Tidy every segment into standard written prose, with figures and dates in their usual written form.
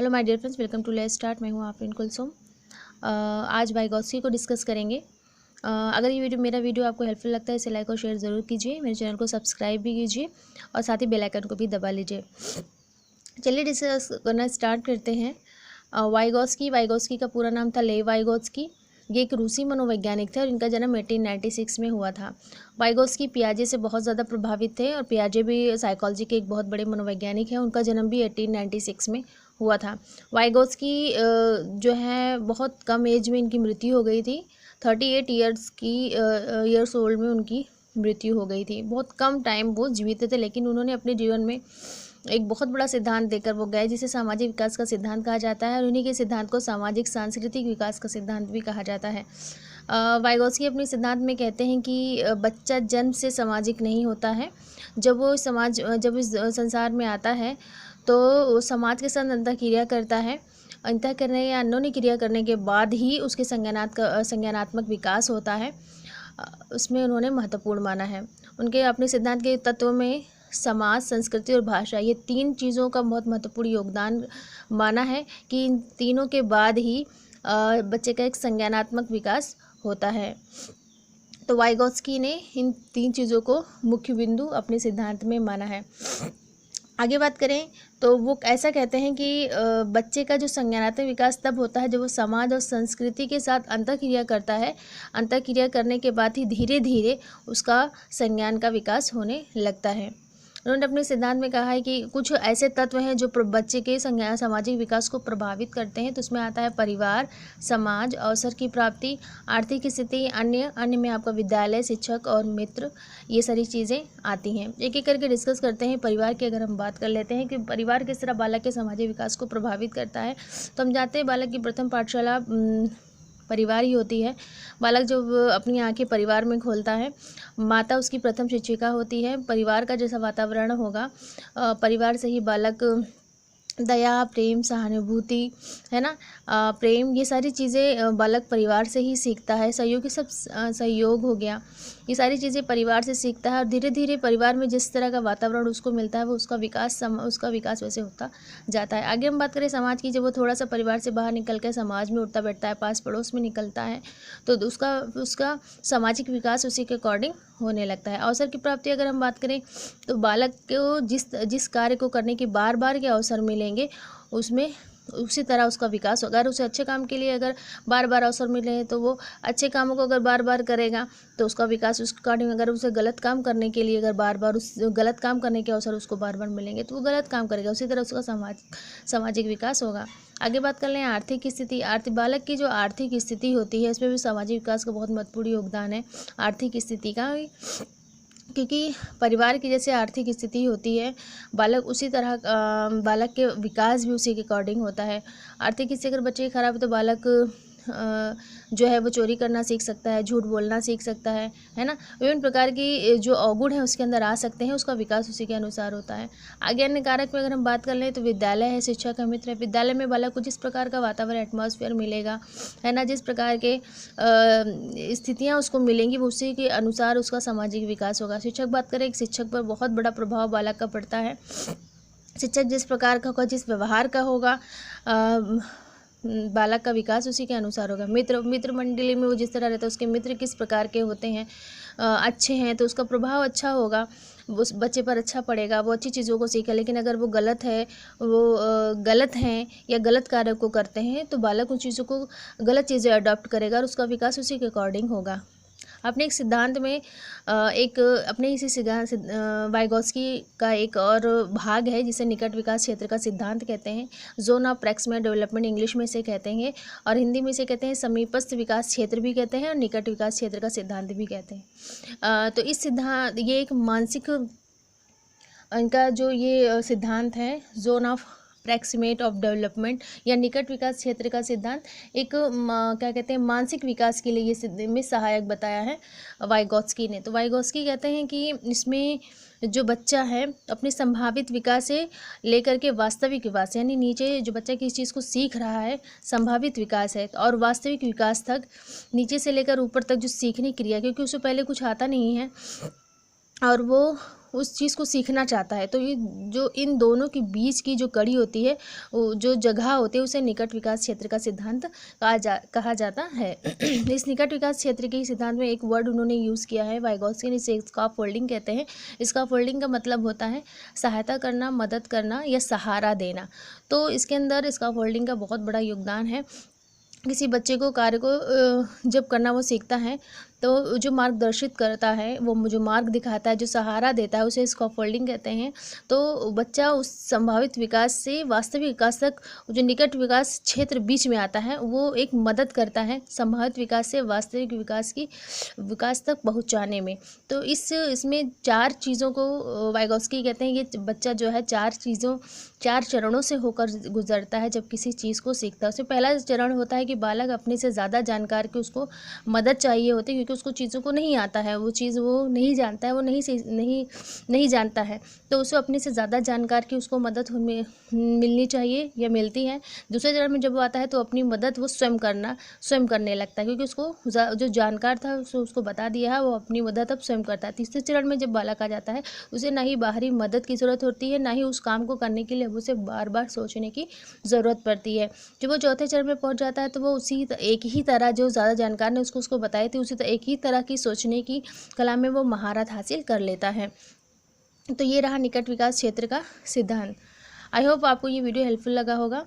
Hello my dear friends, welcome to let's start. मैं हूँ आफरीन कुलसुम। आज वाइगॉत्स्की को डिस्कस करेंगे। अगर ये मेरा वीडियो आपको हेल्पफुल लगता है इसे लाइक और शेयर ज़रूर कीजिए। मेरे चैनल को सब्सक्राइब भी कीजिए और साथ ही बेल आइकन को भी दबा लीजिए। चलिए डिस्कस करना स्टार्ट करते हैं। वाइगॉत्स्की का पूरा नाम था लेव वाइगॉत्स्की। ये एक रूसी मनोवैज्ञानिक थे और इनका जन्म 1896 में हुआ था। वाइगॉत्स्की पियाजे से बहुत ज़्यादा प्रभावित थे और पियाजे भी साइकोलॉजी के एक बहुत बड़े मनोवैज्ञानिक हैं। उनका जन्म भी 1896 में हुआ था। वाइगॉत्स्की जो है बहुत कम एज में इनकी मृत्यु हो गई थी। 38 ईयर्स ओल्ड में उनकी मृत्यु हो गई थी। बहुत कम टाइम वो जीवित थे, लेकिन उन्होंने अपने जीवन में एक बहुत बड़ा सिद्धांत देकर वो गए जिसे सामाजिक विकास का सिद्धांत कहा जाता है और उन्हीं के सिद्धांत को सामाजिक सांस्कृतिक विकास का सिद्धांत भी कहा जाता है। वाइगॉत्स्की अपने सिद्धांत में कहते हैं कि बच्चा जन्म से सामाजिक नहीं होता है। जब इस संसार में आता है तो वो समाज के साथ अंतःक्रिया करता है। अंतः करने या अन्योन्य क्रिया करने के बाद ही उसके संज्ञानात्मक विकास होता है। उसमें उन्होंने महत्वपूर्ण माना है। उनके अपने सिद्धांत के तत्व में समाज, संस्कृति और भाषा, ये 3 चीज़ों का बहुत महत्वपूर्ण योगदान माना है कि इन तीनों के बाद ही बच्चे का एक संज्ञानात्मक विकास होता है। तो वाइगॉत्स्की ने इन 3 चीज़ों को मुख्य बिंदु अपने सिद्धांत में माना है। आगे बात करें तो वो ऐसा कहते हैं कि बच्चे का जो संज्ञानात्मक विकास तब होता है जब वो समाज और संस्कृति के साथ अंतःक्रिया करता है। अंतःक्रिया करने के बाद ही धीरे धीरे उसका संज्ञान का विकास होने लगता है। उन्होंने अपने सिद्धांत में कहा है कि कुछ ऐसे तत्व हैं जो बच्चे के सामाजिक विकास को प्रभावित करते हैं। तो उसमें आता है परिवार, समाज, अवसर की प्राप्ति, आर्थिक स्थिति, अन्य में आपका विद्यालय, शिक्षक और मित्र, ये सारी चीज़ें आती हैं। एक एक करके डिस्कस करते हैं। परिवार की अगर हम बात कर लेते हैं कि परिवार किस तरह बालक के सामाजिक विकास को प्रभावित करता है, तो हम जानते हैं बालक की प्रथम पाठशाला परिवार ही होती है। बालक जब अपनी आंखें परिवार में खोलता है, माता उसकी प्रथम शिक्षिका होती है। परिवार का जैसा वातावरण होगा, परिवार से ही बालक दया, प्रेम, सहानुभूति, है ना, प्रेम, ये सारी चीज़ें बालक परिवार से ही सीखता है। सहयोग हो गया, ये सारी चीज़ें परिवार से सीखता है और धीरे धीरे परिवार में जिस तरह का वातावरण उसको मिलता है वो उसका विकास वैसे होता जाता है। आगे हम बात करें समाज की। जब वो थोड़ा सा परिवार से बाहर निकल कर समाज में उठता बैठता है, पास पड़ोस में निकलता है, तो उसका सामाजिक विकास उसी के अकॉर्डिंग होने लगता है। अवसर की प्राप्ति अगर हम बात करें तो बालक को जिस कार्य को करने के बार बार के अवसर मिलेंगे उसमें उसी तरह उसका विकास होगा। अगर उसे अच्छे काम के लिए अगर बार बार अवसर मिले तो वो अच्छे कामों को अगर बार बार करेगा तो उसका विकास उस अकॉर्डिंग। अगर उसे गलत काम करने के लिए अगर बार बार उस गलत काम करने के अवसर उसको बार बार मिलेंगे तो वो गलत काम करेगा। उसी तरह उसका सामाजिक विकास होगा। आगे बात कर लें आर्थिक स्थिति। बालक की जो आर्थिक स्थिति होती है इसमें भी सामाजिक विकास का बहुत महत्वपूर्ण योगदान है। आर्थिक स्थिति का, क्योंकि परिवार की जैसे आर्थिक स्थिति होती है, बालक के विकास भी उसी के अकॉर्डिंग होता है। आर्थिक स्थिति अगर बच्चे की खराब है तो बालक जो है वो चोरी करना सीख सकता है, झूठ बोलना सीख सकता है ना। विभिन्न प्रकार की जो अवगुण है उसके अंदर आ सकते हैं, उसका विकास उसी के अनुसार होता है। आगे अन्य कारक में अगर हम बात कर लें तो विद्यालय है, शिक्षक है, मित्र है। विद्यालय में बालक को जिस प्रकार का वातावरण, एटमॉस्फेयर मिलेगा, है ना, जिस प्रकार के स्थितियाँ उसको मिलेंगी वो उसी के अनुसार उसका सामाजिक विकास होगा। शिक्षक बात करें, एक शिक्षक पर बहुत बड़ा प्रभाव बालक का पड़ता है। शिक्षक जिस प्रकार का होगा, जिस व्यवहार का होगा, बालक का विकास उसी के अनुसार होगा। मित्र मंडली में वो जिस तरह रहता है, उसके मित्र किस प्रकार के होते हैं, अच्छे हैं तो उसका प्रभाव अच्छा होगा, उस बच्चे पर अच्छा पड़ेगा, वो अच्छी चीज़ों को सीखे। लेकिन अगर वो गलत हैं या गलत कार्य को करते हैं तो बालक उन चीज़ों को, गलत चीज़ें अडॉप्ट करेगा और उसका विकास उसी के अकॉर्डिंग होगा। अपने एक सिद्धांत में वाइगॉत्स्की का एक और भाग है जिसे निकट विकास क्षेत्र का सिद्धांत कहते हैं। Zone of proximal development English में इसे कहते हैं और हिंदी में इसे कहते हैं समीपस्थ विकास क्षेत्र भी कहते हैं और निकट विकास क्षेत्र का सिद्धांत भी कहते हैं। तो इस सिद्धांत, ये एक मानसिक, इनका जो ये सिद्धांत है zone of proximate of development या निकट विकास क्षेत्र का सिद्धांत, एक क्या कहते हैं, मानसिक विकास के लिए ये में सहायक बताया है वाइगॉत्स्की ने। तो वाइगॉत्स्की कहते हैं कि इसमें जो बच्चा है अपने संभावित विकास से लेकर के वास्तविक विकास, यानी नीचे जो बच्चा किस चीज़ को सीख रहा है संभावित विकास है, और वास्तविक विकास तक, नीचे से लेकर ऊपर तक जो सीखने की क्रिया, क्योंकि उससे पहले कुछ आता नहीं है, और वो उस चीज़ को सीखना चाहता है। तो ये जो इन दोनों के बीच की जो कड़ी होती है, वो जो जगह होती है, उसे निकट विकास क्षेत्र का सिद्धांत कहा जाता है। इस निकट विकास क्षेत्र के सिद्धांत में एक वर्ड उन्होंने यूज़ किया है वाइगोत्स्की, इसे स्कैफोल्डिंग कहते हैं। स्कैफोल्डिंग का मतलब होता है सहायता करना, मदद करना या सहारा देना। तो इसके अंदर स्कैफोल्डिंग का बहुत बड़ा योगदान है। किसी बच्चे को कार्य को जब करना वो सीखता है, तो जो मार्गदर्शित करता है, वो जो मार्ग दिखाता है, जो सहारा देता है, उसे स्कैफोल्डिंग कहते हैं। तो बच्चा उस संभावित विकास से वास्तविक विकास तक, जो निकट विकास क्षेत्र बीच में आता है, वो एक मदद करता है संभावित विकास से वास्तविक विकास तक पहुंचाने में। तो इसमें 4 चीज़ों को वाइगोत्स्की कहते हैं, ये बच्चा जो है 4 चरणों से होकर गुजरता है जब किसी चीज़ को सीखता है। उसमें पहला चरण होता है कि बालक अपने से ज़्यादा जानकार की उसको मदद चाहिए होती है, क्योंकि उसको चीज़ों को नहीं आता है, वो चीज़ वो नहीं जानता है, वो नहीं जानता है। तो उसे अपने से ज़्यादा जानकार की उसको मदद मिलनी चाहिए या मिलती है। दूसरे चरण में जब वो आता है तो अपनी मदद वो स्वयं करने लगता है, क्योंकि उसको जो जानकार था उसको बता दिया है, वो अपनी मदद अब स्वयं करता है। तीसरे चरण में जब बालक आ जाता है, उसे ना ही बाहरी मदद की ज़रूरत होती है, ना ही उस काम को करने के लिए उसे बार बार सोचने की ज़रूरत पड़ती है। जब वो चौथे चरण में पहुंच जाता है, तो वो उसी एक ही तरह, जो ज़्यादा जानकार ने उसको बताई थी, उसी एक ही तरह की सोचने की कला में वो महारत हासिल कर लेता है। तो ये रहा निकट विकास क्षेत्र का सिद्धांत। आई होप आपको ये वीडियो हेल्पफुल लगा होगा।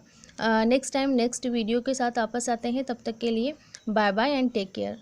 नेक्स्ट टाइम नेक्स्ट वीडियो के साथ वापस आते हैं, तब तक के लिए bye bye and take care.